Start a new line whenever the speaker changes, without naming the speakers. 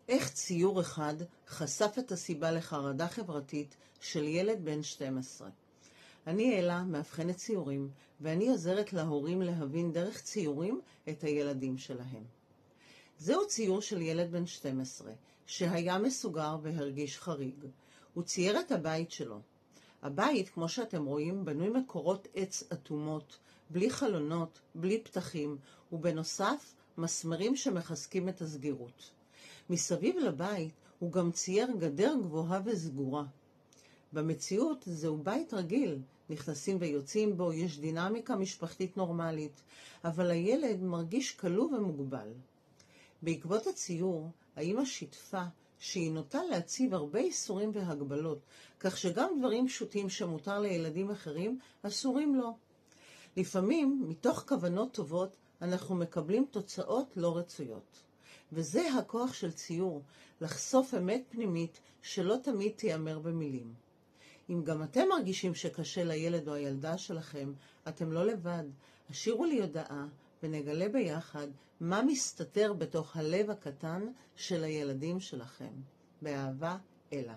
איך ציור אחד חשף את הסיבה לחרדה חברתית של ילד בן 12. אני אלה, מאבחנת ציורים, ואני עוזרת להורים להבין דרך ציורים את הילדים שלהם. זהו ציור של ילד בן 12, שהיה מסוגר והרגיש חריג. הוא צייר את הבית שלו. הבית, כמו שאתם רואים, בנוי מקורות עץ אטומות, בלי חלונות, בלי פתחים, ובנוסף, מסמרים שמחזקים את הסגירות. מסביב לבית הוא גם צייר גדר גבוהה וסגורה. במציאות זהו בית רגיל, נכנסים ויוצאים בו, יש דינמיקה משפחתית נורמלית, אבל הילד מרגיש כלוא ומוגבל. בעקבות הציור, האמא שיתפה שהיא נוטה להציב הרבה איסורים והגבלות, כך שגם דברים פשוטים שמותר לילדים אחרים אסורים לו. לפעמים, מתוך כוונות טובות, אנחנו מקבלים תוצאות לא רצויות. וזה הכוח של ציור, לחשוף אמת פנימית שלא תמיד תיאמר במילים. אם גם אתם מרגישים שקשה לילד או הילדה שלכם, אתם לא לבד. השאירו לי הודעה ונגלה ביחד מה מסתתר בתוך הלב הקטן של הילדים שלכם. באהבה, אלה.